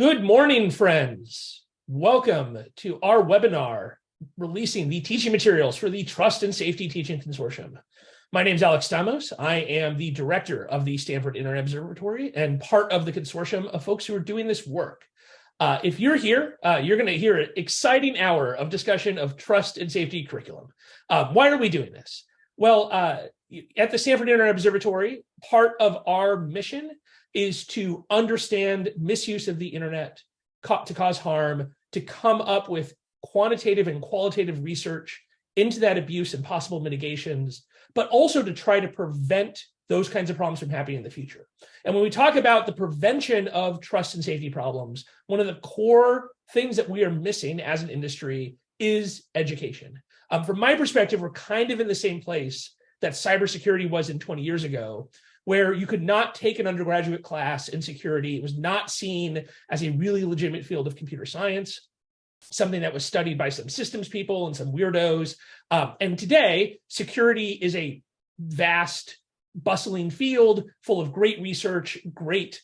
Good morning, friends. Welcome to our webinar, releasing the teaching materials for the Trust and Safety Teaching Consortium. My name is Alex Stamos. I am the director of the Stanford Internet Observatory and part of the consortium of folks who are doing this work. If you're here, you're going to hear an exciting hour of discussion of trust and safety curriculum. Why are we doing this? Well, at the Stanford Internet Observatory, part of our mission is to understand misuse of the internet to cause harm, to come up with quantitative and qualitative research into that abuse and possible mitigations, but also to try to prevent those kinds of problems from happening in the future. And when we talk about the prevention of trust and safety problems, one of the core things that we are missing as an industry is education. From my perspective, we're kind of in the same place that cybersecurity was in 20 years ago, where you could not take an undergraduate class in security. It was not seen as a really legitimate field of computer science, something that was studied by some systems people and some weirdos. And today, security is a vast, bustling field full of great research, great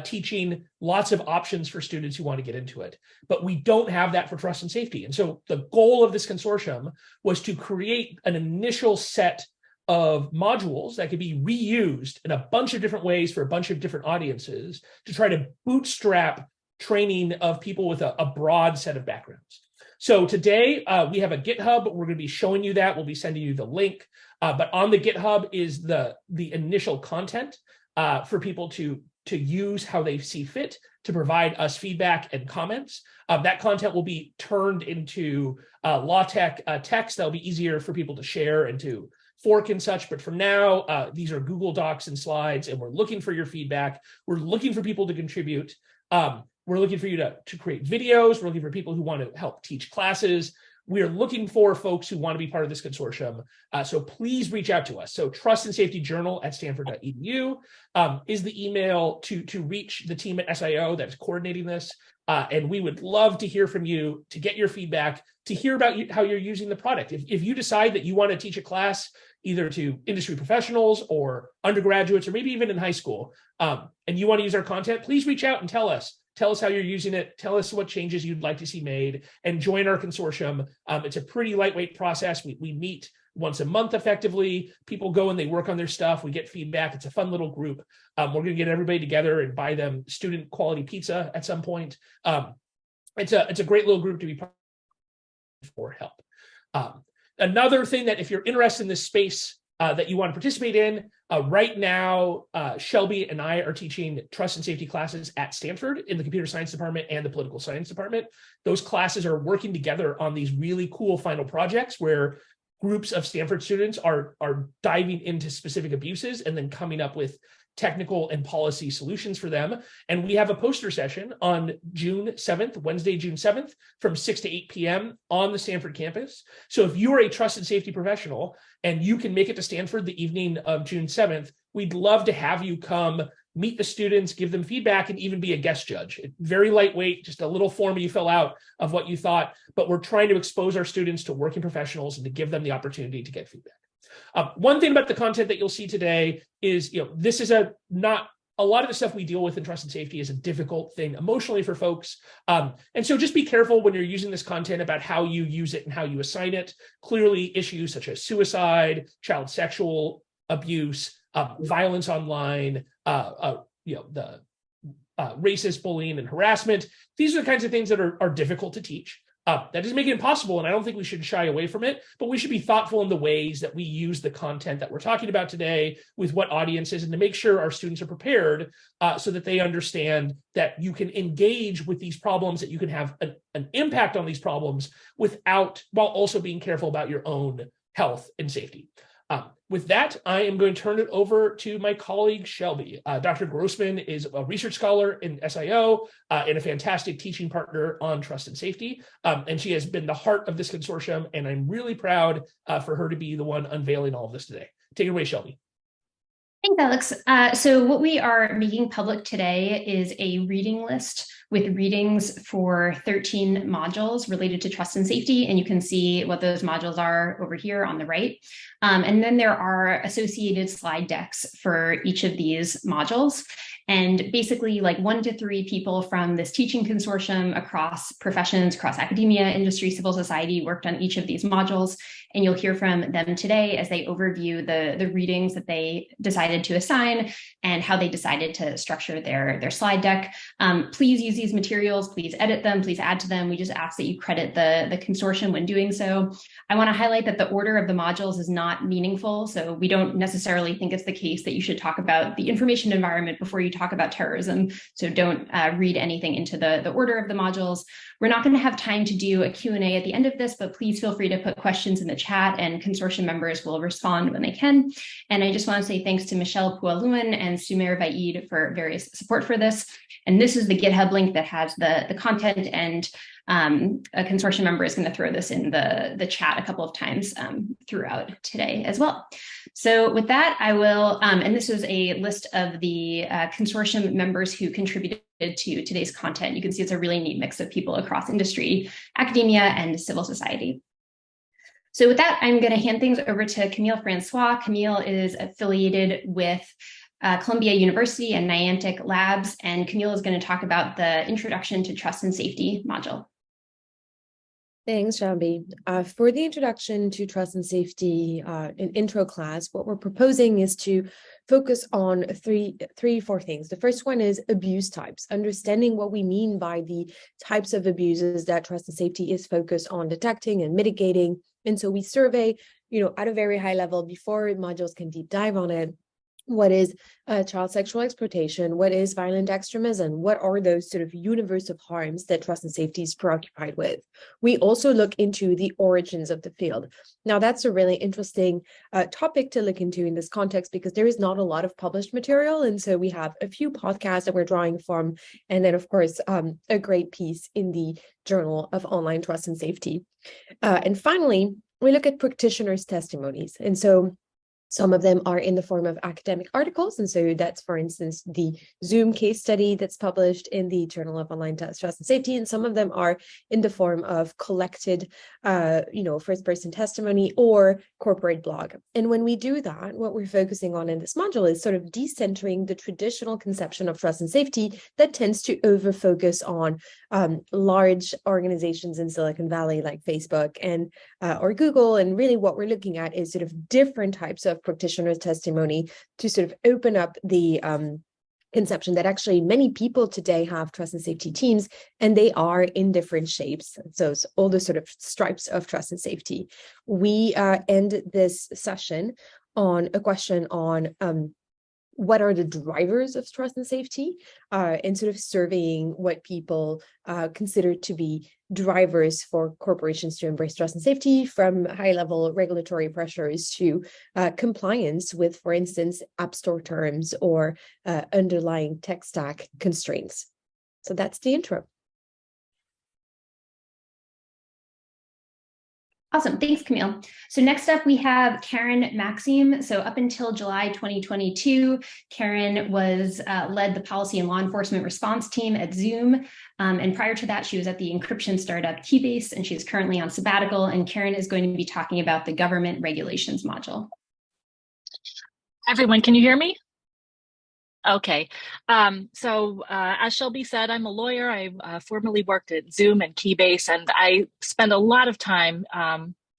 teaching, lots of options for students who want to get into it. But we don't have that for trust and safety. And so the goal of this consortium was to create an initial set of modules that could be reused in a bunch of different ways for a bunch of different audiences to try to bootstrap training of people with a broad set of backgrounds. So today we have a GitHub. We're going to be showing you that. We'll be sending you the link. But on the GitHub is the initial content for people to use how they see fit to provide us feedback and comments. That content will be turned into LaTeX text that'll be easier for people to share and to fork and such. But for now, these are Google Docs and slides, and we're looking for your feedback. We're looking for people to contribute. We're looking for you to create videos. We're looking for people who want to help teach classes. We are looking for folks who want to be part of this consortium. So please reach out to us. So trustandSafetyJournal@stanford.edu is the email to reach the team at SIO that is coordinating this. And we would love to hear from you, to get your feedback, to hear about how you're using the product. If you decide that you want to teach a class either to industry professionals or undergraduates, or maybe even in high school, and you want to use our content, please reach out and tell us. Tell us how you're using it. Tell us what changes you'd like to see made, and join our consortium. It's a pretty lightweight process. We meet once a month effectively. People go and they work on their stuff. We get feedback. It's a fun little group. We're going to get everybody together and buy them student quality pizza at some point. It's a great little group to be part of for help. Another thing that if you're interested in this space that you want to participate in, right now, Shelby and I are teaching trust and safety classes at Stanford in the computer science department and the political science department. Those classes are working together on these really cool final projects where groups of Stanford students are diving into specific abuses and then coming up with technical and policy solutions for them. And we have a poster session on June 7th, Wednesday, June 7th, from 6 to 8 p.m. on the Stanford campus. So if you are a trust and safety professional and you can make it to Stanford the evening of June 7th, we'd love to have you come meet the students, give them feedback, and even be a guest judge. Very lightweight, just a little form you fill out of what you thought, but we're trying to expose our students to working professionals and to give them the opportunity to get feedback. One thing about the content that you'll see today is, this is not a lot of the stuff we deal with in trust and safety is a difficult thing emotionally for folks. And so just be careful when you're using this content about how you use it and how you assign it. Clearly, issues such as suicide, child sexual abuse, violence online, the racist bullying and harassment. These are the kinds of things that are difficult to teach. That doesn't make it impossible, and I don't think we should shy away from it, but we should be thoughtful in the ways that we use the content that we're talking about today with what audiences, and to make sure our students are prepared so that they understand that you can engage with these problems, that you can have an impact on these problems while also being careful about your own health and safety. With that, I am going to turn it over to my colleague, Shelby. Dr. Grossman is a research scholar in SIO and a fantastic teaching partner on trust and safety. And she has been the heart of this consortium, and I'm really proud for her to be the one unveiling all of this today. Take it away, Shelby. Thanks, Alex. So what we are making public today is a reading list with readings for 13 modules related to trust and safety. And you can see what those modules are over here on the right. And then there are associated slide decks for each of these modules. And basically like 1 to 3 people from this teaching consortium across professions, across academia, industry, civil society worked on each of these modules. And you'll hear from them today as they overview the readings that they decided to assign and how they decided to structure their slide deck. Please use these materials, please edit them, please add to them. We just ask that you credit the consortium when doing so. I want to highlight that the order of the modules is not meaningful, so we don't necessarily think it's the case that you should talk about the information environment before you talk about terrorism, so don't read anything into the order of the modules. We're not going to have time to do a Q&A at the end of this, but please feel free to put questions in the chat and consortium members will respond when they can. And I just want to say thanks to Michelle Poualouan and Sumer Vaid for various support for this. And this is the GitHub link that has the content, and a consortium member is going to throw this in the chat a couple of times throughout today as well. So with that, I will, and this is a list of the consortium members who contributed to today's content. You can see it's a really neat mix of people across industry, academia, and civil society. So with that, I'm going to hand things over to Camille Francois. Camille is affiliated with Columbia University and Niantic Labs, and Camille is going to talk about the Introduction to Trust and Safety module. Thanks, Shambi. For the Introduction to Trust and Safety an intro class, what we're proposing is to focus on four things. The first one is abuse types, understanding what we mean by the types of abuses that trust and safety is focused on detecting and mitigating. And so we survey, at a very high level before modules can deep dive on it. What is child sexual exploitation? What is violent extremism? What are those sort of universe of harms that trust and safety is preoccupied with? We also look into the origins of the field. Now, that's a really interesting topic to look into in this context because there is not a lot of published material. And so we have a few podcasts that we're drawing from, and then, of course, a great piece in the Journal of Online Trust and Safety. And finally, we look at practitioners' testimonies. And so some of them are in the form of academic articles. And so that's, for instance, the Zoom case study that's published in the Journal of Online Trust and Safety. And some of them are in the form of collected, first-person testimony or corporate blog. And when we do that, what we're focusing on in this module is sort of decentering the traditional conception of trust and safety that tends to over-focus on large organizations in Silicon Valley like Facebook and or Google. And really what we're looking at is sort of different types of practitioners' testimony to sort of open up the conception that actually many people today have trust and safety teams, and they are in different shapes. So it's all the sort of stripes of trust and safety. We end this session on a question on what are the drivers of trust and safety, and sort of surveying what people consider to be drivers for corporations to embrace trust and safety, from high-level regulatory pressures to compliance with, for instance, App Store terms or underlying tech stack constraints. So that's the intro. Awesome. Thanks, Camille. So next up, we have Karen Maxime. So up until July 2022, Karen was led the policy and law enforcement response team at Zoom. And prior to that, she was at the encryption startup Keybase, and she's currently on sabbatical. And Karen is going to be talking about the government regulations module. Everyone, can you hear me? Okay, so as Shelby said, I'm a lawyer. I formerly worked at Zoom and Keybase, and I spend a lot of time,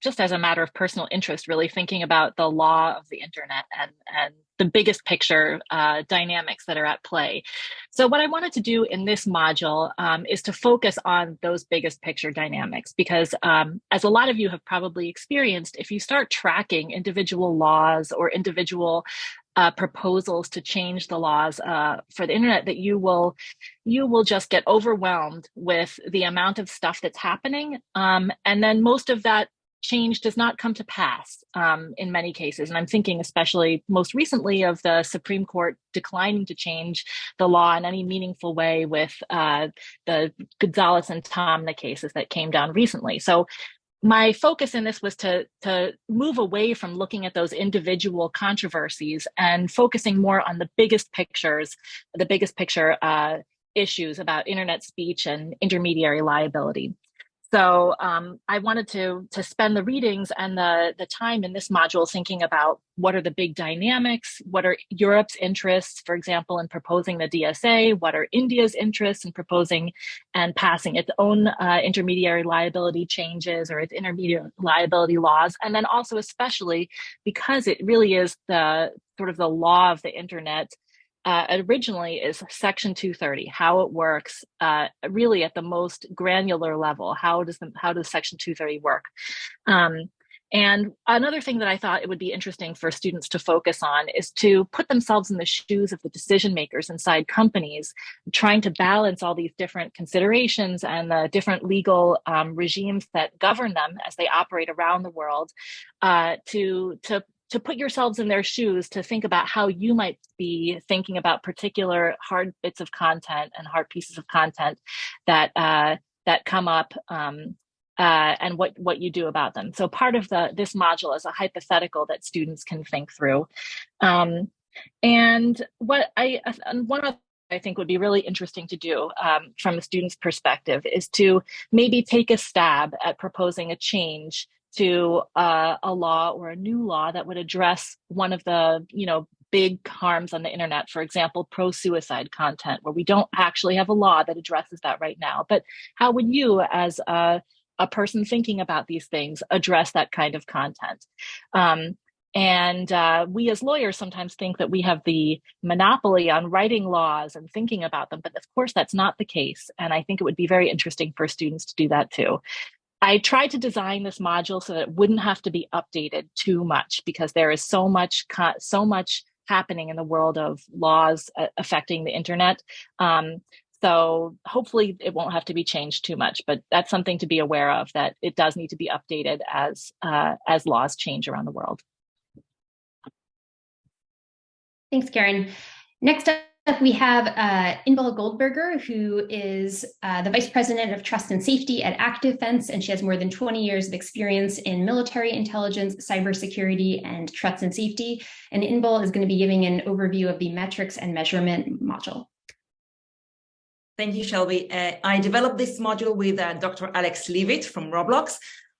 just as a matter of personal interest, really thinking about the law of the internet and the biggest picture dynamics that are at play. So what I wanted to do in this module is to focus on those biggest picture dynamics, because as a lot of you have probably experienced, if you start tracking individual laws or individual proposals to change the laws for the internet, that you will just get overwhelmed with the amount of stuff that's happening, and then most of that change does not come to pass in many cases. And I'm thinking especially most recently of the Supreme Court declining to change the law in any meaningful way with the Gonzalez and Tomna cases that came down recently. So my focus in this was to move away from looking at those individual controversies and focusing more on the biggest pictures, the biggest picture issues about internet speech and intermediary liability. So I wanted to spend the readings and the time in this module thinking about what are the big dynamics, what are Europe's interests, for example, in proposing the DSA, what are India's interests in proposing and passing its own intermediary liability changes or its intermediary liability laws, and then also especially because it really is the sort of the law of the internet. Originally is Section 230, how it works, really at the most granular level. How does Section 230 work? And another thing that I thought it would be interesting for students to focus on is to put themselves in the shoes of the decision makers inside companies, trying to balance all these different considerations and the different legal regimes that govern them as they operate around the world, to put yourselves in their shoes, to think about how you might be thinking about particular hard bits of content and hard pieces of content that come up, and what you do about them. So part of this module is a hypothetical that students can think through. And one other I think would be really interesting to do from a student's perspective is to maybe take a stab at proposing a change to a law or a new law that would address one of the big harms on the internet, for example, pro-suicide content, where we don't actually have a law that addresses that right now. But how would you, as a person thinking about these things, address that kind of content? We as lawyers sometimes think that we have the monopoly on writing laws and thinking about them, but of course that's not the case. And I think it would be very interesting for students to do that too. I tried to design this module so that it wouldn't have to be updated too much, because there is so much happening in the world of laws affecting the internet. So hopefully it won't have to be changed too much, but that's something to be aware of, that it does need to be updated as laws change around the world. Thanks, Karen. Next up, we have Inbal Goldberger, who is the Vice President of Trust and Safety at ActiveFence, and she has more than 20 years of experience in military intelligence, cybersecurity, and trust and safety. And Inbal is going to be giving an overview of the metrics and measurement module. Thank you, Shelby. I developed this module with Dr. Alex Leavitt from Roblox.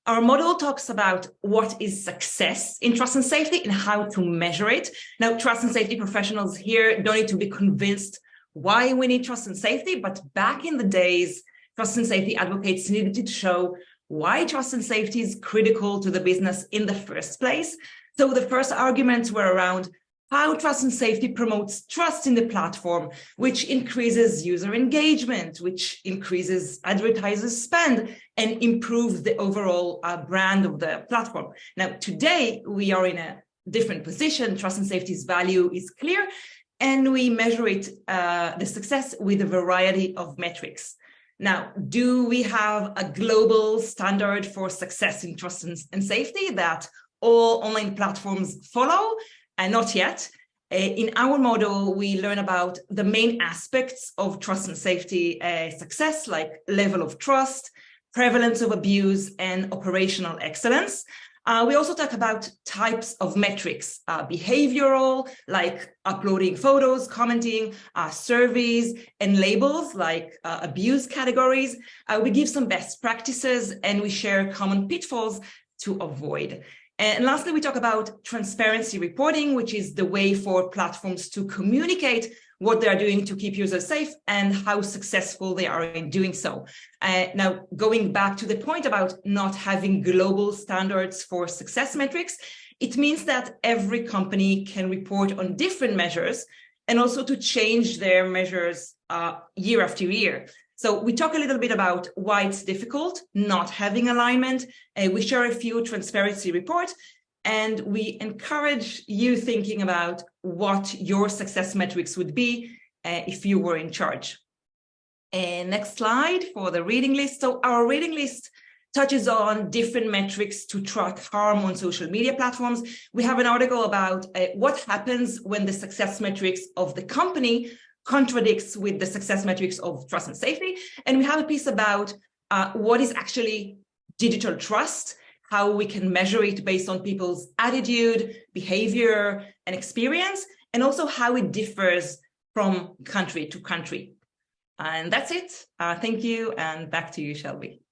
Our model talks about what is success in trust and safety and how to measure it. Now, trust and safety professionals here don't need to be convinced why we need trust and safety, but back in the days, trust and safety advocates needed to show why trust and safety is critical to the business in the first place. So the first arguments were around how trust and safety promotes trust in the platform, which increases user engagement, which increases advertisers' spend, and improves the overall brand of the platform. Now, today, we are in a different position. Trust and safety's value is clear, and we measure it, the success, with a variety of metrics. Now, do we have a global standard for success in trust and safety that all online platforms follow? Not yet. In our model, we learn about the main aspects of trust and safety success, like level of trust, prevalence of abuse, and operational excellence. We also talk about types of metrics, behavioral, like uploading photos, commenting, surveys, and labels, like abuse categories. We give some best practices, and we share common pitfalls to avoid. And lastly, we talk about transparency reporting, which is the way for platforms to communicate what they are doing to keep users safe and how successful they are in doing so. Now, going back to the point about not having global standards for success metrics, it means that every company can report on different measures and also to change their measures year after year. So we talk a little bit about why it's difficult not having alignment. We share a few transparency reports, and we encourage you thinking about what your success metrics would be if you were in charge. Next slide for the reading list. So our reading list touches on different metrics to track harm on social media platforms. We have an article about what happens when the success metrics of the company contradicts with the success metrics of trust and safety. And we have a piece about what is actually digital trust, how we can measure it based on people's attitude, behavior, and experience, and also how it differs from country to country. And that's it. Thank you. And back to you, Shelby.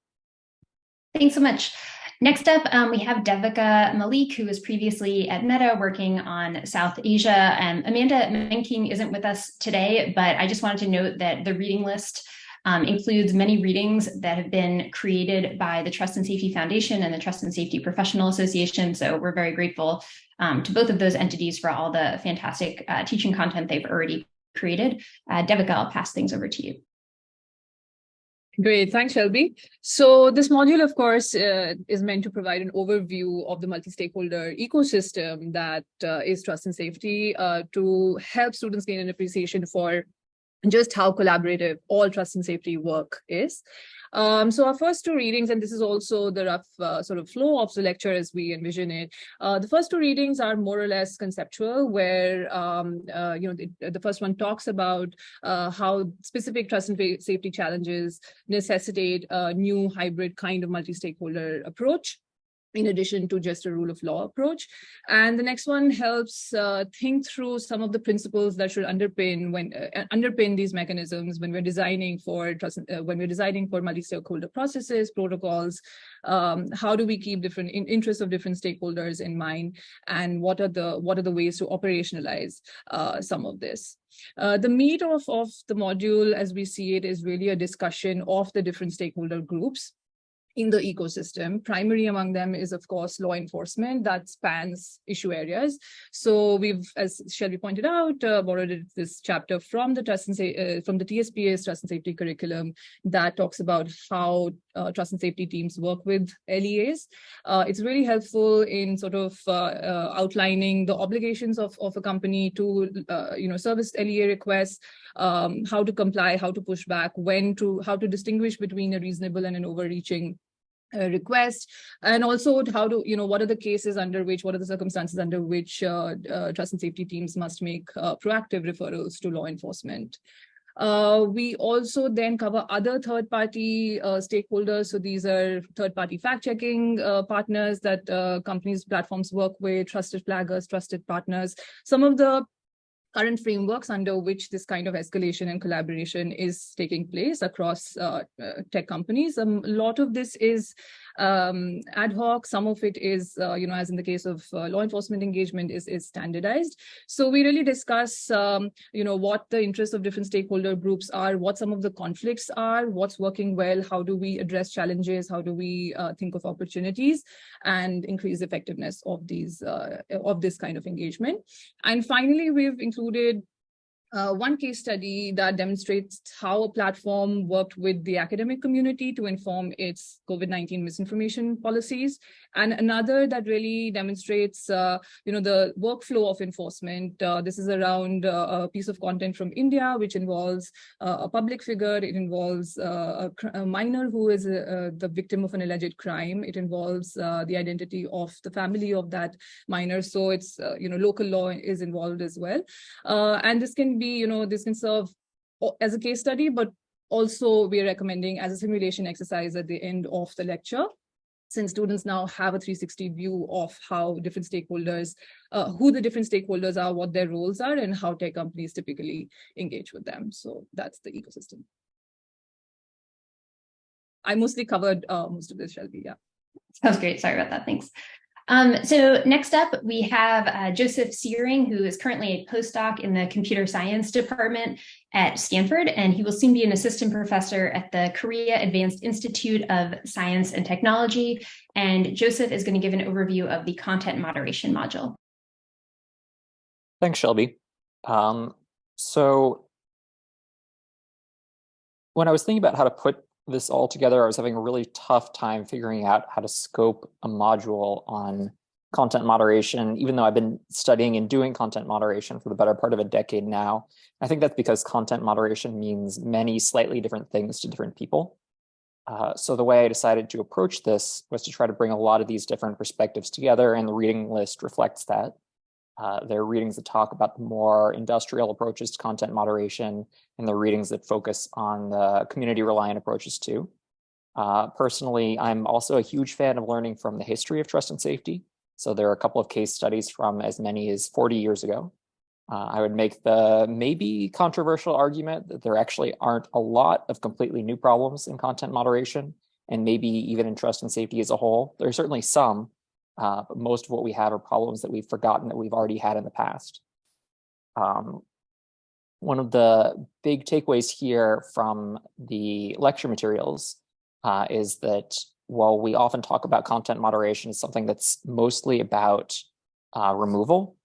Thanks so much. Next up, we have Devika Malik, who was previously at Meta working on South Asia. Amanda Menking isn't with us today, but I just wanted to note that the reading list includes many readings that have been created by the Trust and Safety Foundation and the Trust and Safety Professional Association. So we're very grateful to both of those entities for all the fantastic teaching content they've already created. Devika, I'll pass things over to you. Great, thanks, Shelby. So this module, of course, is meant to provide an overview of the multi-stakeholder ecosystem that is trust and safety to help students gain an appreciation for just how collaborative all trust and safety work is. So our first two readings, and this is also the rough sort of flow of the lecture as we envision it. The first two readings are more or less conceptual, where the first one talks about how specific trust and safety challenges necessitate a new hybrid kind of multi-stakeholder approach, in addition to just a rule of law approach. And the next one helps think through some of the principles that should underpin these mechanisms when we're designing for multi-stakeholder processes, protocols. How do we keep different interests of different stakeholders in mind, and what are the ways to operationalize some of this? The meat of the module, as we see it, is really a discussion of the different stakeholder groups in the ecosystem. Primary among them is, of course, law enforcement that spans issue areas. So we've, as Shelby pointed out, borrowed this chapter from the TSPA's Trust and Safety curriculum that talks about how trust and safety teams work with LEAs. It's really helpful in sort of outlining the obligations of a company to service LEA requests, how to comply, how to push back, how to distinguish between a reasonable and an overreaching request, and also how to, what are the cases under which, what are the circumstances under which trust and safety teams must make proactive referrals to law enforcement. We also then cover other third-party stakeholders. So these are third-party fact-checking partners that companies, platforms work with, trusted flaggers, trusted partners. Some of the current frameworks under which this kind of escalation and collaboration is taking place across tech companies. A lot of this is ad hoc. Some of it is, as in the case of law enforcement engagement, is standardized. So we really discuss, what the interests of different stakeholder groups are, what some of the conflicts are, what's working well, how do we address challenges, how do we think of opportunities, and increase effectiveness of this kind of engagement. And finally, we've included one case study that demonstrates how a platform worked with the academic community to inform its COVID-19 misinformation policies, and another that really demonstrates, the workflow of enforcement. This is around a piece of content from India, which involves a public figure. It involves a minor who is the victim of an alleged crime. It involves the identity of the family of that minor. So it's, local law is involved as well. And this can be, this can serve as a case study, but also we're recommending as a simulation exercise at the end of the lecture, since students now have a 360 view of how different stakeholders, who the different stakeholders are, what their roles are, and how tech companies typically engage with them. So that's the ecosystem. I mostly covered most of this, Shelby, yeah. Sounds great. Sorry about that. Thanks. So next up, we have Joseph Searing, who is currently a postdoc in the computer science department at Stanford, and he will soon be an assistant professor at the Korea Advanced Institute of Science and Technology. And Joseph is going to give an overview of the content moderation module. Thanks, Shelby. So when I was thinking about how to put this all together, I was having a really tough time figuring out how to scope a module on content moderation, even though I've been studying and doing content moderation for the better part of a decade now. I think that's because content moderation means many slightly different things to different people. So the way I decided to approach this was to try to bring a lot of these different perspectives together, and the reading list reflects that. There are readings that talk about the more industrial approaches to content moderation, and there are readings that focus on the community-reliant approaches too. Personally, I'm also a huge fan of learning from the history of trust and safety. So there are a couple of case studies from as many as 40 years ago. I would make the maybe controversial argument that there actually aren't a lot of completely new problems in content moderation, and maybe even in trust and safety as a whole. There are certainly some, but most of what we have are problems that we've forgotten that we've already had in the past. One of the big takeaways here from the lecture materials is that while we often talk about content moderation as something that's mostly about removal,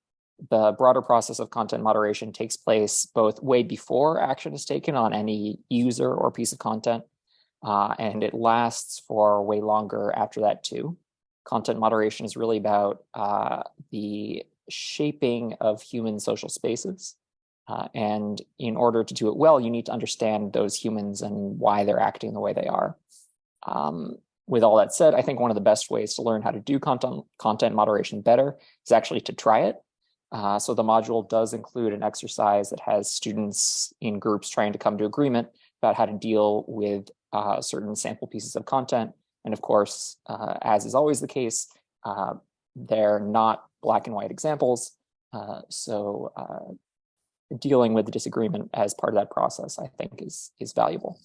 the broader process of content moderation takes place both way before action is taken on any user or piece of content, and it lasts for way longer after that too. Content moderation is really about the shaping of human social spaces. And in order to do it well, you need to understand those humans and why they're acting the way they are. With all that said, I think one of the best ways to learn how to do content moderation better is actually to try it. So the module does include an exercise that has students in groups trying to come to agreement about how to deal with certain sample pieces of content. And of course, as is always the case, they're not black and white examples. So dealing with the disagreement as part of that process, I think is valuable.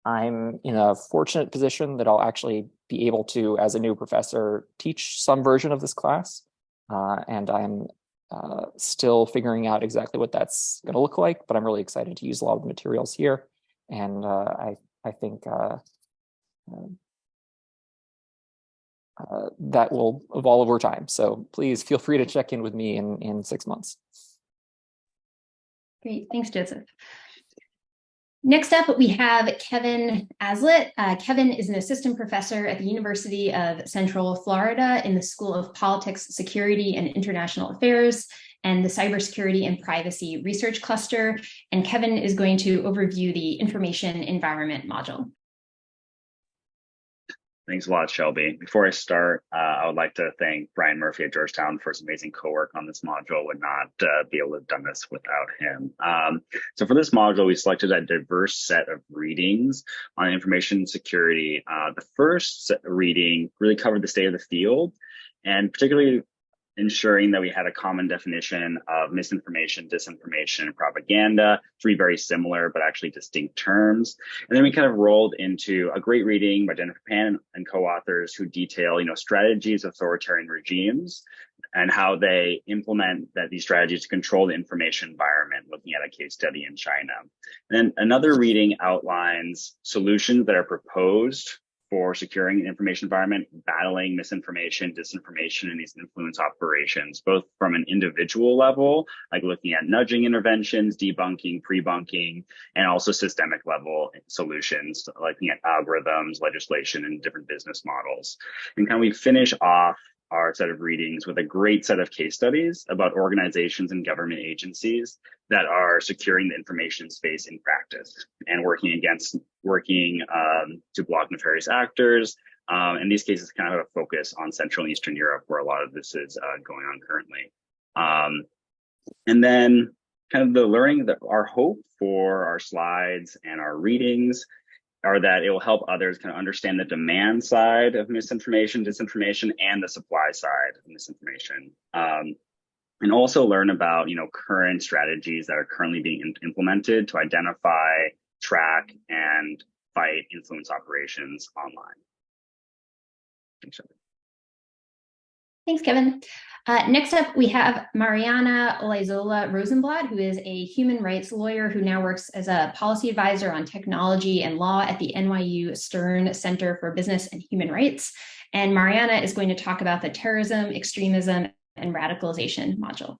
I'm in a fortunate position that I'll actually be able to, as a new professor, teach some version of this class. And I'm still figuring out exactly what that's going to look like, but I'm really excited to use a lot of the materials here. And I think that will evolve over time. So please feel free to check in with me in 6 months. Great, thanks, Joseph. Next up, we have Kevin Aslett. Kevin is an assistant professor at the University of Central Florida in the School of Politics, Security, and International Affairs and the Cybersecurity and Privacy Research Cluster. And Kevin is going to overview the Information Environment module. Thanks a lot, Shelby. Before I start, I would like to thank Brian Murphy at Georgetown for his amazing co-work on this module. Would not be able to have done this without him. So for this module, we selected a diverse set of readings on information security. The first reading really covered the state of the field, and particularly ensuring that we had a common definition of misinformation, disinformation, and propaganda, three very similar but actually distinct terms. And then we kind of rolled into a great reading by Jennifer Pan and co-authors who detail, strategies of authoritarian regimes and how they implement these strategies to control the information environment, looking at a case study in China. And then another reading outlines solutions that are proposed for securing an information environment, battling misinformation, disinformation, and these influence operations, both from an individual level, like looking at nudging interventions, debunking, pre-bunking, and also systemic level solutions, looking at algorithms, legislation, and different business models. And we finish off our set of readings with a great set of case studies about organizations and government agencies that are securing the information space in practice and working to block nefarious actors. In these cases, kind of a focus on Central and Eastern Europe, where a lot of this is going on currently. And then kind of the learning, that our hope for our slides and our readings are that it will help others kind of understand the demand side of misinformation, disinformation, and the supply side of misinformation. And also learn about, current strategies that are currently being implemented to identify, track, and fight influence operations online. Thanks, Kevin. Next up, we have Mariana Olaizola Rosenblatt, who is a human rights lawyer who now works as a policy advisor on technology and law at the NYU Stern Center for Business and Human Rights. And Mariana is going to talk about the terrorism, extremism, and radicalization module.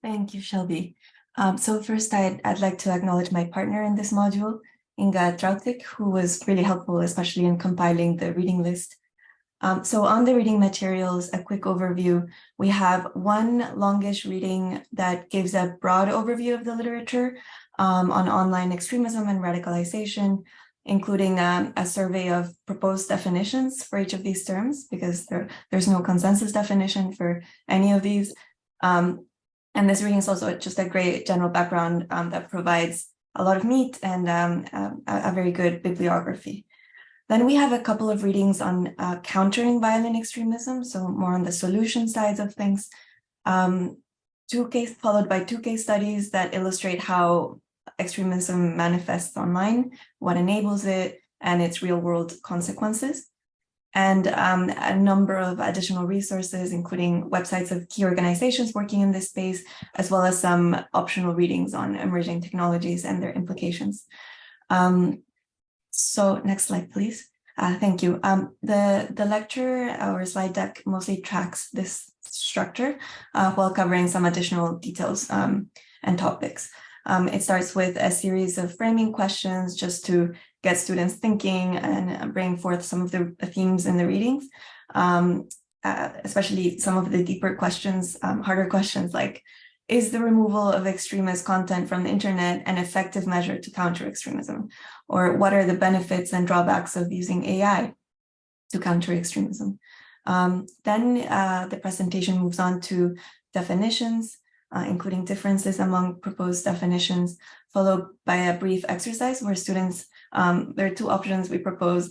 Thank you, Shelby. So first, I'd like to acknowledge my partner in this module, Inga Trautik, who was really helpful, especially in compiling the reading list. So on the reading materials, a quick overview. We have one longish reading that gives a broad overview of the literature on online extremism and radicalization, including a survey of proposed definitions for each of these terms, because there's no consensus definition for any of these. And this reading is also just a great general background that provides a lot of meat and a very good bibliography. Then we have a couple of readings on countering violent extremism, so more on the solution sides of things. Followed by two case studies that illustrate how extremism manifests online, what enables it, and its real-world consequences, and a number of additional resources, including websites of key organizations working in this space, as well as some optional readings on emerging technologies and their implications. So next slide, please. Thank you. The lecture or slide deck mostly tracks this structure while covering some additional details and topics. It starts with a series of framing questions just to get students thinking and bring forth some of the themes in the readings, especially some of the deeper questions, harder questions like, is the removal of extremist content from the internet an effective measure to counter extremism? Or what are the benefits and drawbacks of using AI to counter extremism? Then the presentation moves on to definitions, including differences among proposed definitions, followed by a brief exercise where students, there are two options we propose.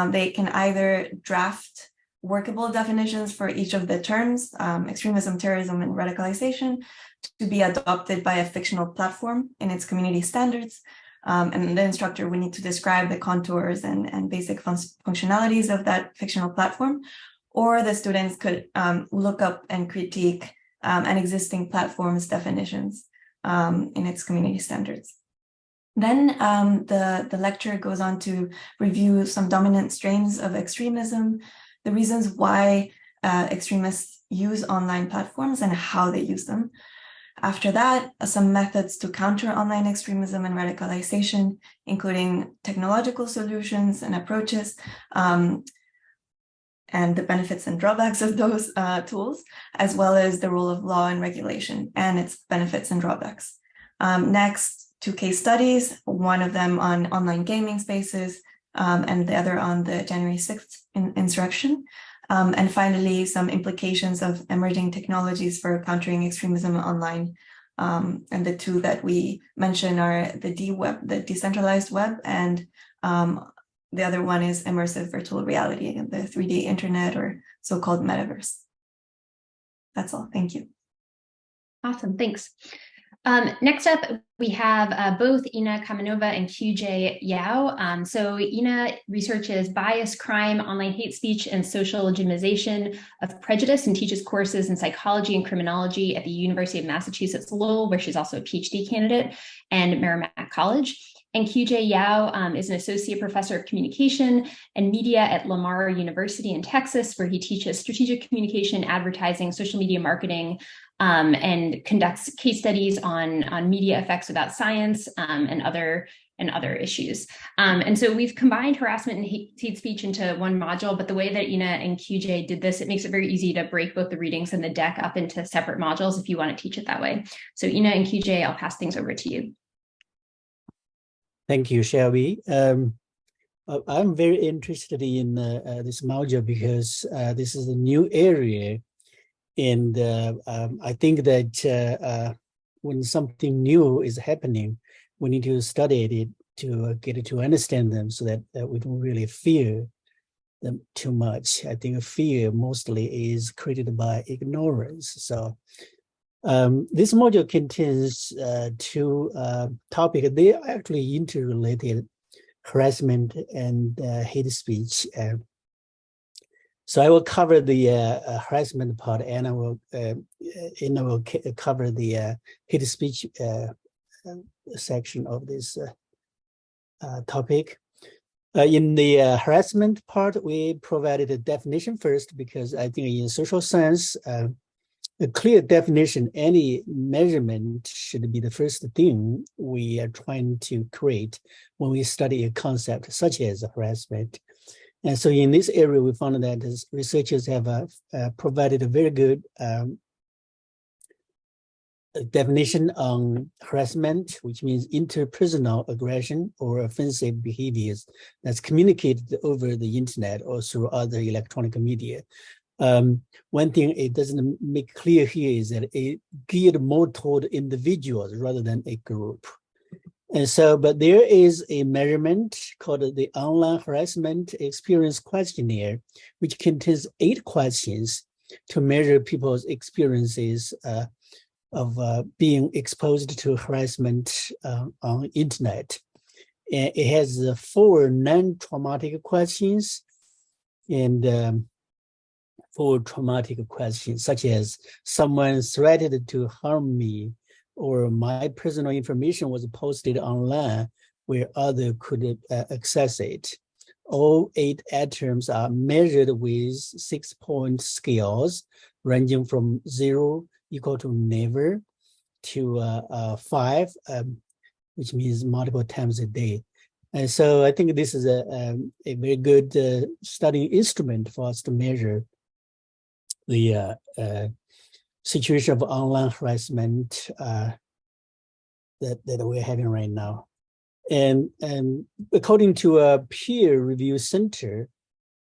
They can either draft workable definitions for each of the terms, extremism, terrorism, and radicalization, to be adopted by a fictional platform in its community standards. And the instructor would need to describe the contours and basic functionalities of that fictional platform, or the students could look up and critique an existing platform's definitions in its community standards. Then the lecture goes on to review some dominant strains of extremism, the reasons why extremists use online platforms and how they use them. After that, some methods to counter online extremism and radicalization, including technological solutions and approaches, and the benefits and drawbacks of those tools, as well as the role of law and regulation and its benefits and drawbacks. Next, two case studies, one of them on online gaming spaces, and the other on the January 6th insurrection. And finally, some implications of emerging technologies for countering extremism online. And the two that we mention are the D-Web, the decentralized web, and the other one is immersive virtual reality, the 3D internet or so-called metaverse. That's all. Thank you. Awesome. Thanks. Next up, we have both Ina Kamenova and QJ Yao. So Ina researches bias, crime, online hate speech, and social legitimization of prejudice and teaches courses in psychology and criminology at the University of Massachusetts Lowell, where she's also a PhD candidate, and Merrimack College. And QJ Yao is an associate professor of communication and media at Lamar University in Texas, where he teaches strategic communication, advertising, social media marketing, and conducts case studies on media effects without science and other issues. And so we've combined harassment and hate speech into one module, but the way that Ina and QJ did this, it makes it very easy to break both the readings and the deck up into separate modules if you want to teach it that way. So Ina and QJ, I'll pass things over to you. Thank you, Shelby. I'm very interested in this module because this is a new area. And I think that when something new is happening, we need to study it to get to understand them so that we don't really fear them too much. I think fear mostly is created by ignorance. So this module contains two topics. They are actually interrelated: harassment and hate speech. So I will cover the harassment part, and I will cover the hate speech section of this topic. In the harassment part, we provided a definition first because I think in social science, a clear definition, any measurement should be the first thing we are trying to create when we study a concept such as harassment. And so in this area, we found that researchers have provided a very good definition on harassment, which means interpersonal aggression or offensive behaviors that's communicated over the internet or through other electronic media. One thing it doesn't make clear here is that it geared more toward individuals rather than a group. And so, but there is a measurement called the Online Harassment Experience Questionnaire, which contains 8 questions to measure people's experiences of being exposed to harassment on internet. And it has 4 non-traumatic questions and 4 traumatic questions, such as someone threatened to harm me, or my personal information was posted online where others could access it. All 8 items are measured with 6-point scales, ranging from 0 equal to never to 5, which means multiple times a day. And so I think this is a very good studying instrument for us to measure the situation of online harassment that we're having right now. And according to a peer review center,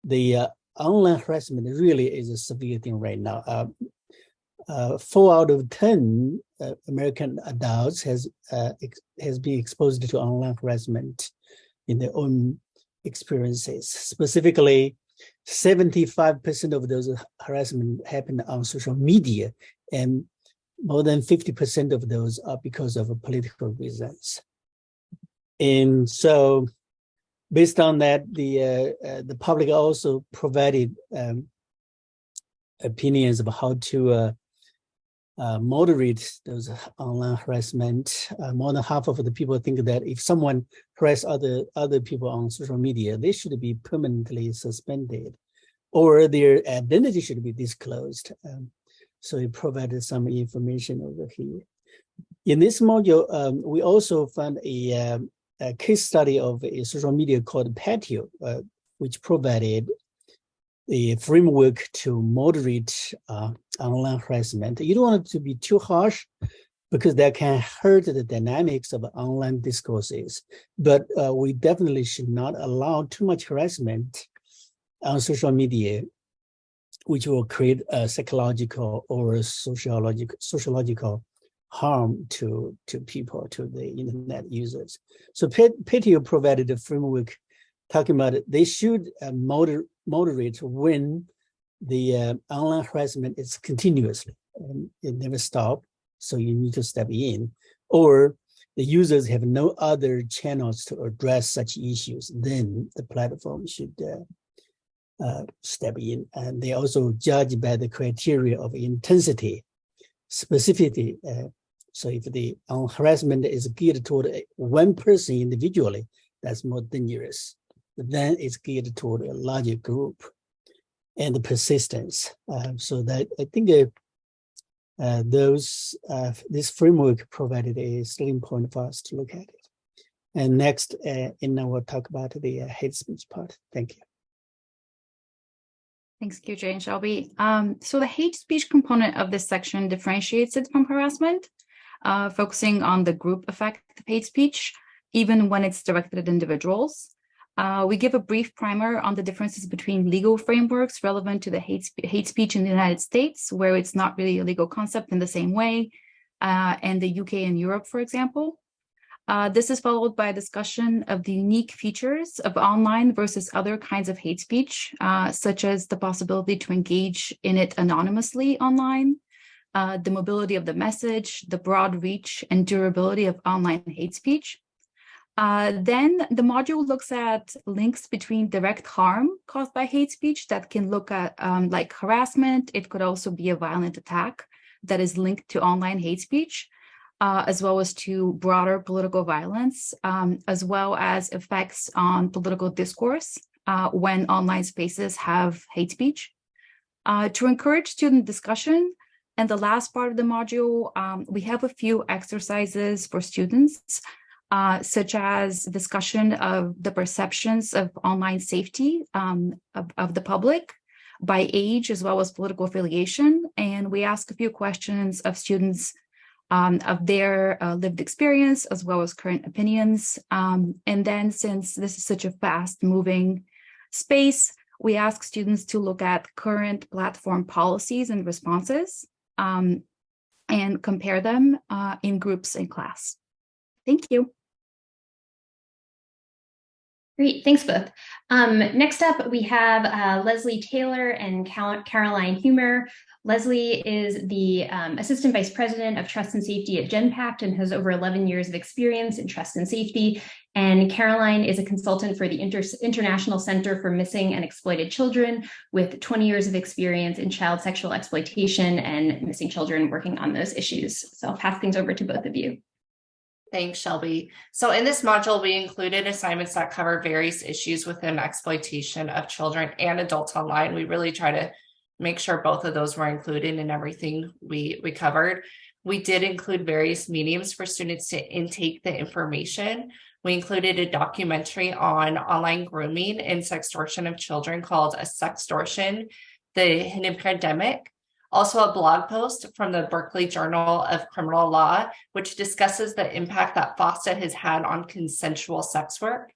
the online harassment really is a severe thing right now. 4 out of 10 American adults has been exposed to online harassment in their own experiences. Specifically, 75% of those harassment happen on social media, and more than 50% of those are because of political reasons. And so, based on that, the public also provided opinions of how to moderate those online harassment. More than half of the people think that if someone harass other people on social media, they should be permanently suspended, or their identity should be disclosed. So it provided some information over here. In this module, we also found a case study of a social media called Patio, which provided a framework to moderate online harassment. You don't want it to be too harsh because that can hurt the dynamics of online discourses, but we definitely should not allow too much harassment on social media, which will create a psychological or sociological harm to people, to the internet users. So Patio provided a framework talking about it. They should moderate when the online harassment is continuously and it never stops. So you need to step in, or the users have no other channels to address such issues. Then the platform should step in, and they also judge by the criteria of intensity, specificity. So if the harassment is geared toward one person individually, that's more dangerous. But then it's geared toward a larger group, and the persistence. So that I think this framework provided a starting point for us to look at it. And next, Inna will talk about the hate speech part. Thank you. Thanks, QJ and Shelby. So the hate speech component of this section differentiates it from harassment, focusing on the group effect of hate speech, even when it's directed at individuals. We give a brief primer on the differences between legal frameworks relevant to the hate speech in the United States, where it's not really a legal concept in the same way, and the UK and Europe, for example. This is followed by a discussion of the unique features of online versus other kinds of hate speech, such as the possibility to engage in it anonymously online, the mobility of the message, the broad reach and durability of online hate speech. Then the module looks at links between direct harm caused by hate speech that can look at like harassment. It could also be a violent attack that is linked to online hate speech, as well as to broader political violence, as well as effects on political discourse when online spaces have hate speech. To encourage student discussion, and the last part of the module, we have a few exercises for students, such as discussion of the perceptions of online safety of the public by age as well as political affiliation. And we ask a few questions of students of their lived experience as well as current opinions. And then, since this is such a fast-moving space, we ask students to look at current platform policies and responses and compare them in groups in class. Thank you. Great, thanks both. Next up, we have Leslie Taylor and Caroline Humer. Leslie is the Assistant Vice President of Trust and Safety at Genpact and has over 11 years of experience in trust and safety. And Caroline is a consultant for the International Center for Missing and Exploited Children with 20 years of experience in child sexual exploitation and missing children working on those issues. So I'll pass things over to both of you. Thanks, Shelby. So in this module, we included assignments that cover various issues within exploitation of children and adults online. We really try to make sure both of those were included in everything we covered. We did include various mediums for students to intake the information. We included a documentary on online grooming and sextortion of children called A Sextortion, the Hidden Pandemic. Also a blog post from the Berkeley Journal of Criminal Law, which discusses the impact that FOSTA has had on consensual sex work.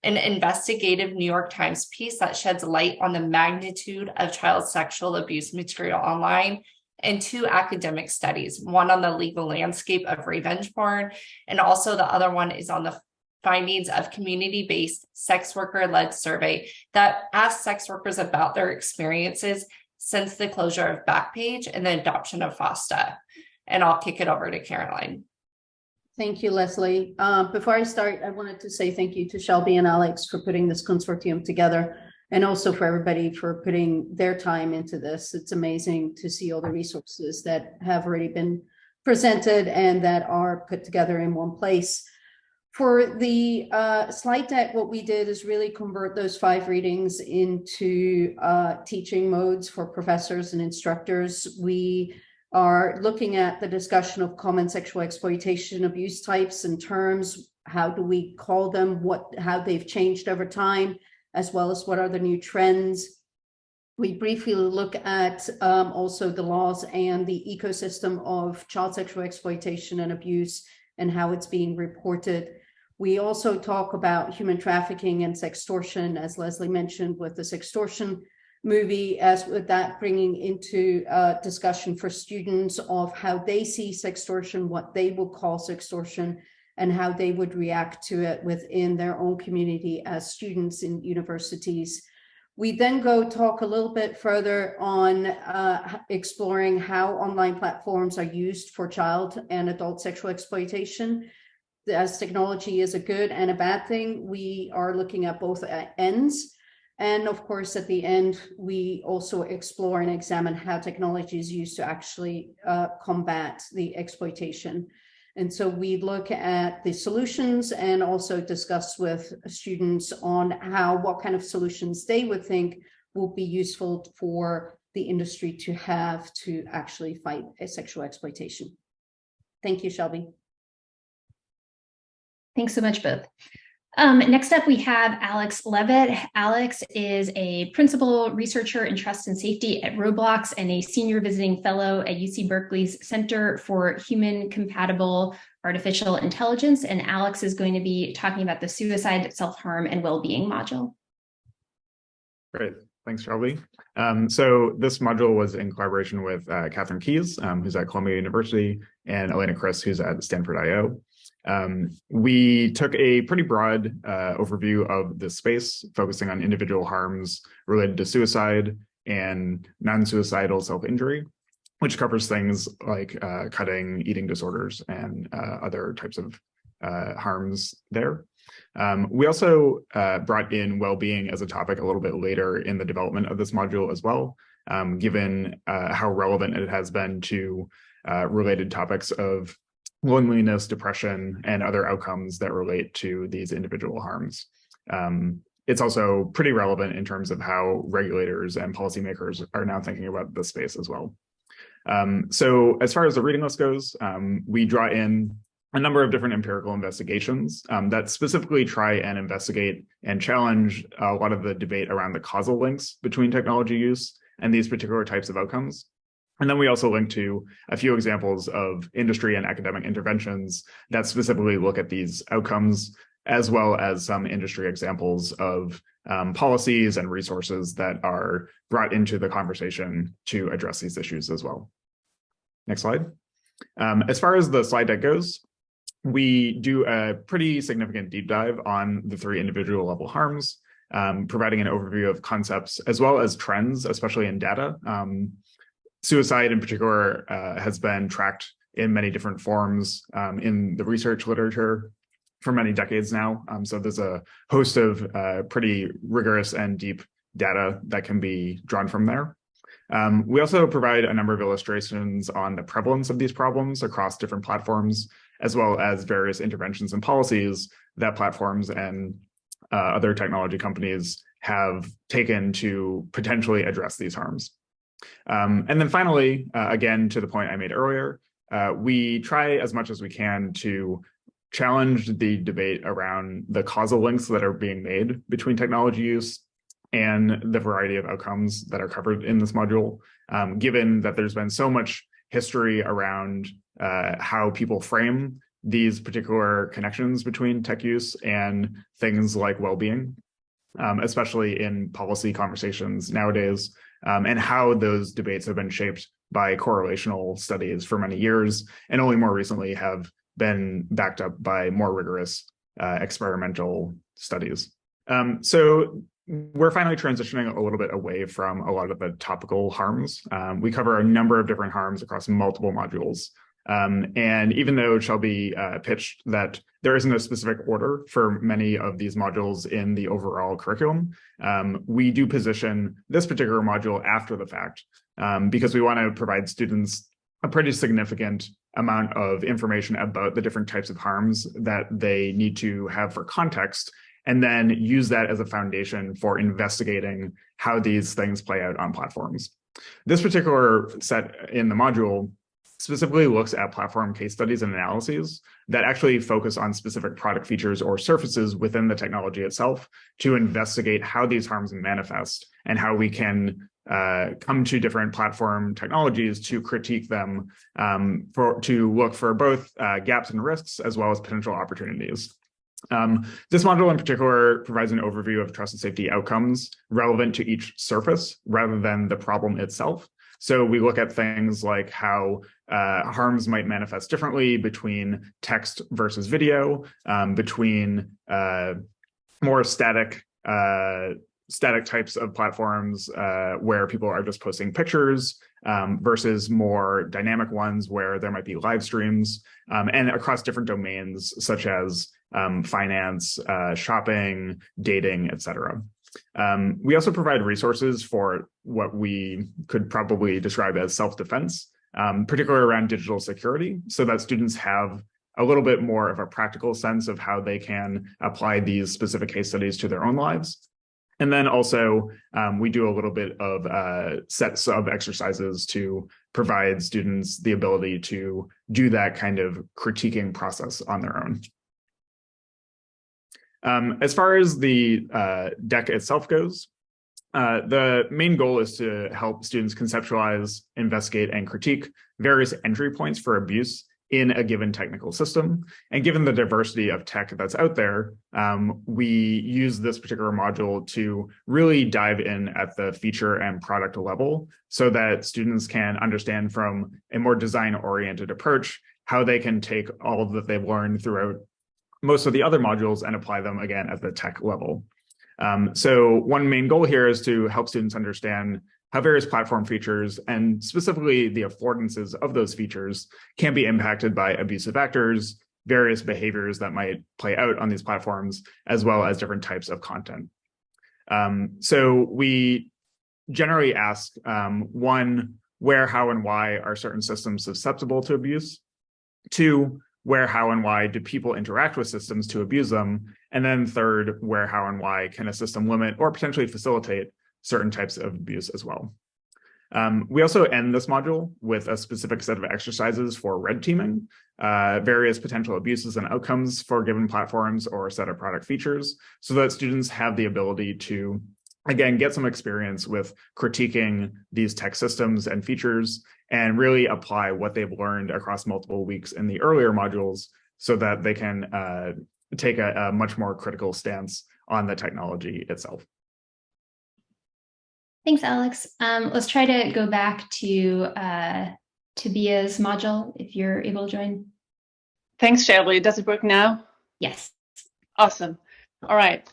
An investigative New York Times piece that sheds light on the magnitude of child sexual abuse material online, and 2 academic studies, one on the legal landscape of revenge porn, and also the other one is on the findings of community-based sex worker-led survey that asks sex workers about their experiences since the closure of Backpage and the adoption of FOSTA. And I'll kick it over to Caroline. Thank you, Leslie. Before I start, I wanted to say thank you to Shelby and Alex for putting this consortium together, and also for everybody for putting their time into this. It's amazing to see all the resources that have already been presented and that are put together in one place. For the slide deck, what we did is really convert those 5 readings into teaching modes for professors and instructors. We are looking at the discussion of common sexual exploitation abuse types and terms. How do we call them? How they've changed over time, as well as what are the new trends. We briefly look at also the laws and the ecosystem of child sexual exploitation and abuse and how it's being reported. We also talk about human trafficking and sextortion, as Leslie mentioned, with the sextortion movie, as with that bringing into discussion for students of how they see sextortion, what they will call sextortion, and how they would react to it within their own community as students in universities. We then go talk a little bit further on exploring how online platforms are used for child and adult sexual exploitation. As technology is a good and a bad thing, we are looking at both ends. And of course, at the end, we also explore and examine how technology is used to actually combat the exploitation. And so we look at the solutions and also discuss with students on what kind of solutions they would think will be useful for the industry to have to actually fight sexual exploitation. Thank you, Shelby. Thanks so much, both. Next up, we have Alex Levitt. Alex is a principal researcher in trust and safety at Roblox and a senior visiting fellow at UC Berkeley's Center for Human Compatible Artificial Intelligence. And Alex is going to be talking about the suicide, self-harm, and well-being module. Great. Thanks, Shelby. So this module was in collaboration with Catherine Keyes, who's at Columbia University, and Elena Chris, who's at Stanford IO. We took a pretty broad overview of this space, focusing on individual harms related to suicide and non-suicidal self-injury, which covers things like cutting, eating disorders, and other types of harms there. We also brought in well-being as a topic a little bit later in the development of this module as well, given how relevant it has been to related topics of loneliness, depression, and other outcomes that relate to these individual harms. It's also pretty relevant in terms of how regulators and policymakers are now thinking about this space as well. So as far as the reading list goes, we draw in a number of different empirical investigations that specifically try and investigate and challenge a lot of the debate around the causal links between technology use and these particular types of outcomes. And then we also link to a few examples of industry and academic interventions that specifically look at these outcomes, as well as some industry examples of policies and resources that are brought into the conversation to address these issues as well. Next slide. As far as the slide deck goes, we do a pretty significant deep dive on the 3 individual level harms, providing an overview of concepts as well as trends, especially in data. Suicide in particular has been tracked in many different forms in the research literature for many decades now. So there's a host of pretty rigorous and deep data that can be drawn from there. We also provide a number of illustrations on the prevalence of these problems across different platforms, as well as various interventions and policies that platforms and other technology companies have taken to potentially address these harms. And then finally, again, to the point I made earlier, we try as much as we can to challenge the debate around the causal links that are being made between technology use and the variety of outcomes that are covered in this module, given that there's been so much history around how people frame these particular connections between tech use and things like well-being, especially in policy conversations nowadays, and how those debates have been shaped by correlational studies for many years, and only more recently have been backed up by more rigorous experimental studies. So we're finally transitioning a little bit away from a lot of the topical harms. We cover a number of different harms across multiple modules. And even though Shelby pitched that there isn't a specific order for many of these modules in the overall curriculum, we do position this particular module after the fact because we want to provide students a pretty significant amount of information about the different types of harms that they need to have for context, and then use that as a foundation for investigating how these things play out on platforms. This particular set in the module specifically looks at platform case studies and analyses that actually focus on specific product features or surfaces within the technology itself to investigate how these harms manifest and how we can come to different platform technologies to critique them, to look for both gaps and risks as well as potential opportunities. This module in particular provides an overview of trust and safety outcomes relevant to each surface rather than the problem itself. So we look at things like how harms might manifest differently between text versus video, between more static types of platforms where people are just posting pictures versus more dynamic ones where there might be live streams, and across different domains such as finance, shopping, dating, etc. We also provide resources for what we could probably describe as self-defense, particularly around digital security, so that students have a little bit more of a practical sense of how they can apply these specific case studies to their own lives. And then also, we do a little bit of sets of exercises to provide students the ability to do that kind of critiquing process on their own. As far as the deck itself goes, the main goal is to help students conceptualize, investigate, and critique various entry points for abuse in a given technical system. And given the diversity of tech that's out there, we use this particular module to really dive in at the feature and product level so that students can understand from a more design-oriented approach how they can take all of that they've learned throughout most of the other modules and apply them again at the tech level. So one main goal here is to help students understand how various platform features and specifically the affordances of those features can be impacted by abusive actors, various behaviors that might play out on these platforms, as well as different types of content. So we generally ask, one, where, how, and why are certain systems susceptible to abuse? Two, where, how, and why do people interact with systems to abuse them? And then third, where, how, and why can a system limit or potentially facilitate certain types of abuse as well? We also end this module with a specific set of exercises for red teaming, various potential abuses and outcomes for given platforms or a set of product features, so that students have the ability to, again, get some experience with critiquing these tech systems and features and really apply what they've learned across multiple weeks in the earlier modules so that they can take a much more critical stance on the technology itself. Thanks, Alex. Let's try to go back to Tobia's module, if you're able to join. Thanks, Shelby. Does it work now? Yes. Awesome. All right.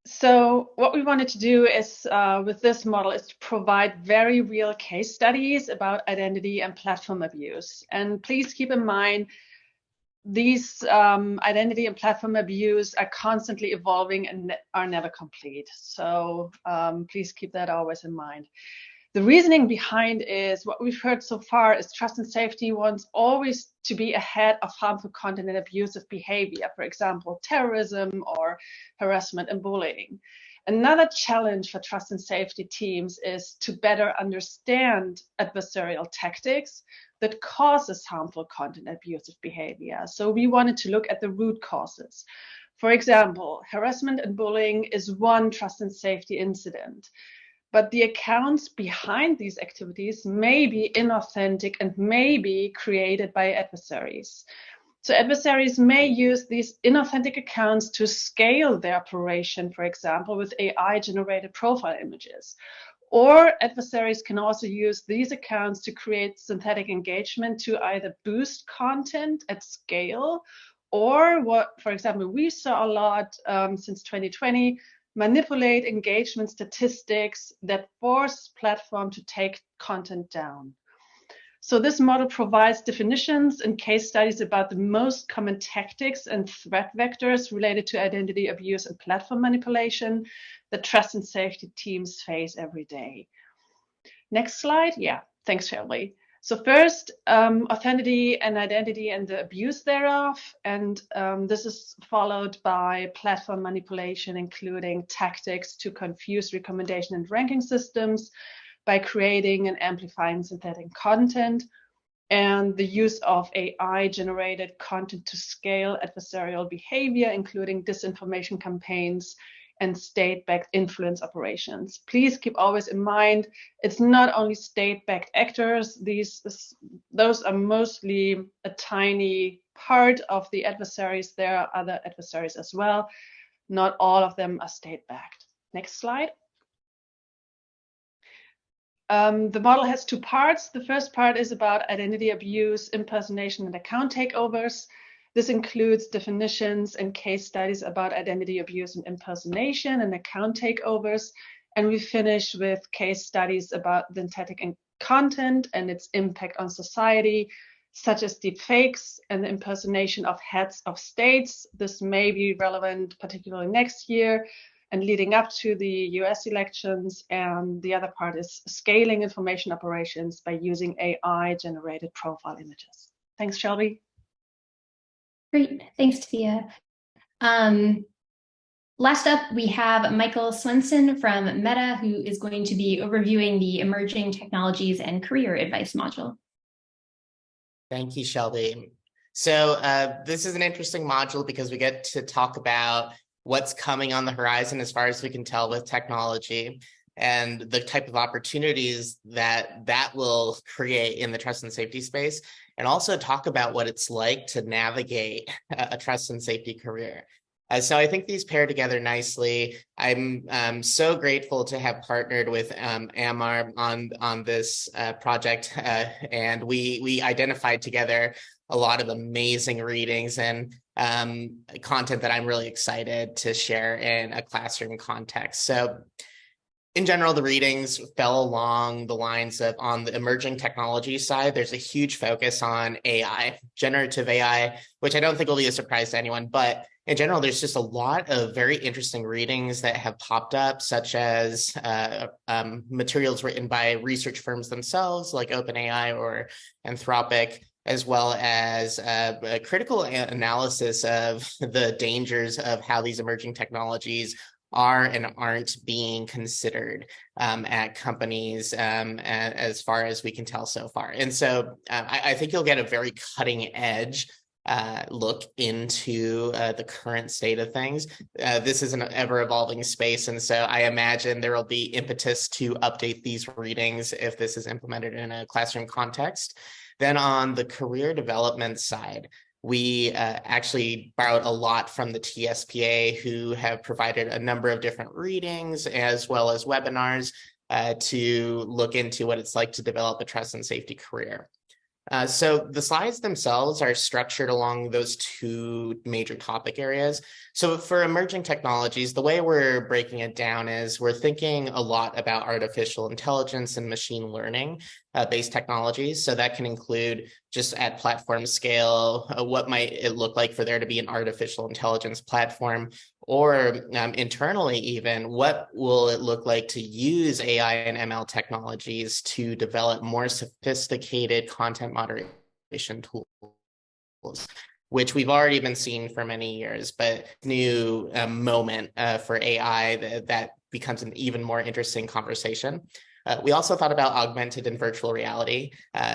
So what we wanted to do is with this model is to provide very real case studies about identity and platform abuse. And please keep in mind, these identity and platform abuse are constantly evolving and are never complete. So please keep that always in mind. The reasoning behind is what we've heard so far is trust and safety wants always to be ahead of harmful content and abusive behavior, for example, terrorism or harassment and bullying. Another challenge for trust and safety teams is to better understand adversarial tactics that causes harmful content and abusive behavior. So we wanted to look at the root causes. For example, harassment and bullying is one trust and safety incident. But the accounts behind these activities may be inauthentic and may be created by adversaries. So adversaries may use these inauthentic accounts to scale their operation, for example, with AI-generated profile images. Or adversaries can also use these accounts to create synthetic engagement to either boost content at scale, or what, for example, we saw a lot since 2020, manipulate engagement statistics that force platform to take content down. So this model provides definitions and case studies about the most common tactics and threat vectors related to identity abuse and platform manipulation that trust and safety teams face every day. Next slide. Yeah, thanks, Shirley. So first, authenticity and identity and the abuse thereof. And this is followed by platform manipulation, including tactics to confuse recommendation and ranking systems by creating and amplifying synthetic content, and the use of AI-generated content to scale adversarial behavior, including disinformation campaigns and state-backed influence operations. Please keep always in mind, it's not only state-backed actors. Those are mostly a tiny part of the adversaries. There are other adversaries as well. Not all of them are state-backed. Next slide. The model has two parts. The first part is about identity abuse, impersonation, and account takeovers. This includes definitions and case studies about identity abuse and impersonation and account takeovers. And we finish with case studies about synthetic content and its impact on society, such as deepfakes and the impersonation of heads of states. This may be relevant particularly next year and leading up to the US elections. And the other part is scaling information operations by using AI-generated profile images. Thanks, Shelby. Great, thanks, Tia. Last up, we have Michael Swenson from Meta, who is going to be overviewing the Emerging Technologies and Career Advice module. Thank you, Shelby. So this is an interesting module because we get to talk about what's coming on the horizon as far as we can tell with technology and the type of opportunities that will create in the trust and safety space, and also talk about what it's like to navigate a trust and safety career. So I think these pair together nicely. I'm so grateful to have partnered with AMR on this project, and we identified together a lot of amazing readings and content that I'm really excited to share in a classroom context. So in general, the readings fell along the lines of, on the emerging technology side, there's a huge focus on AI, generative AI, which I don't think will be a surprise to anyone, but in general, there's just a lot of very interesting readings that have popped up, such as materials written by research firms themselves, like OpenAI or Anthropic, as well as a critical analysis of the dangers of how these emerging technologies are and aren't being considered at companies as far as we can tell so far. And so I think you'll get a very cutting edge look into the current state of things. This is an ever-evolving space, and so I imagine there will be impetus to update these readings if this is implemented in a classroom context. Then on the career development side, we actually borrowed a lot from the TSPA, who have provided a number of different readings as well as webinars to look into what it's like to develop a trust and safety career. So the slides themselves are structured along those two major topic areas. So for emerging technologies, the way we're breaking it down is we're thinking a lot about artificial intelligence and machine learning based technologies. So that can include just at platform scale, what might it look like for there to be an artificial intelligence platform, or internally even, what will it look like to use AI and ML technologies to develop more sophisticated content moderation tools, which we've already been seeing for many years, but new moment for AI that becomes an even more interesting conversation. We also thought about augmented and virtual reality.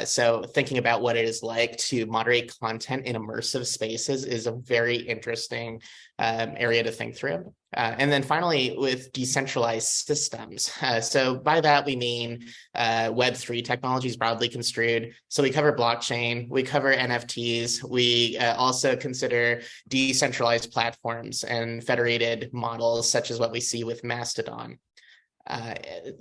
So thinking about what it is like to moderate content in immersive spaces is a very interesting area to think through. And then finally, with decentralized systems. So by that, we mean Web3 technologies broadly construed. So we cover blockchain, we cover NFTs, we also consider decentralized platforms and federated models, such as what we see with Mastodon.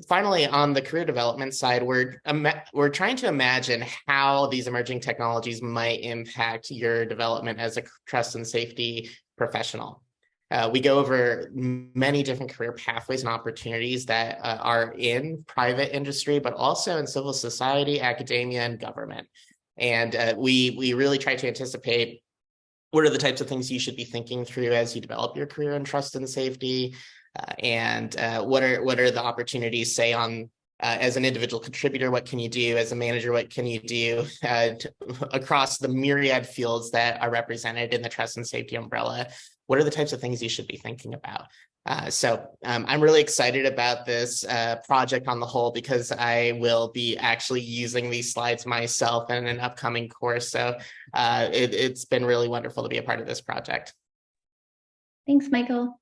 Finally, on the career development side, we're trying to imagine how these emerging technologies might impact your development as a trust and safety professional. We go over many different career pathways and opportunities that are in private industry, but also in civil society, academia, and government. And we really try to anticipate what are the types of things you should be thinking through as you develop your career in trust and safety. And what are the opportunities, say, on as an individual contributor, what can you do? As a manager, what can you do across the myriad fields that are represented in the trust and safety umbrella? What are the types of things you should be thinking about? So I'm really excited about this project on the whole, because I will be actually using these slides myself in an upcoming course. So it's been really wonderful to be a part of this project. Thanks, Michael.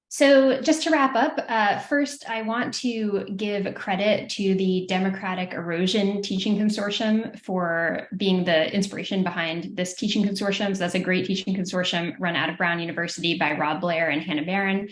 So just to wrap up, first, I want to give credit to the Democratic Erosion Teaching Consortium for being the inspiration behind this teaching consortium. So that's a great teaching consortium run out of Brown University by Rob Blair and Hannah Barron.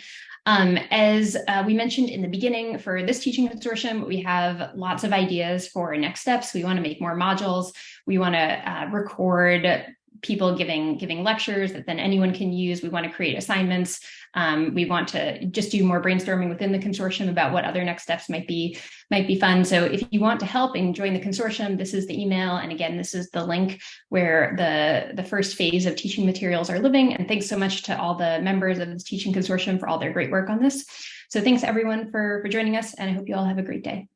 As we mentioned in the beginning, for this teaching consortium, we have lots of ideas for next steps. We want to make more modules. We want to record people giving lectures that then anyone can use. We want to create assignments. We want to just do more brainstorming within the consortium about what other next steps might be fun. So if you want to help and join the consortium, this is the email. And again, this is the link where the first phase of teaching materials are living. And thanks so much to all the members of this teaching consortium for all their great work on this. So thanks everyone for joining us, and I hope you all have a great day.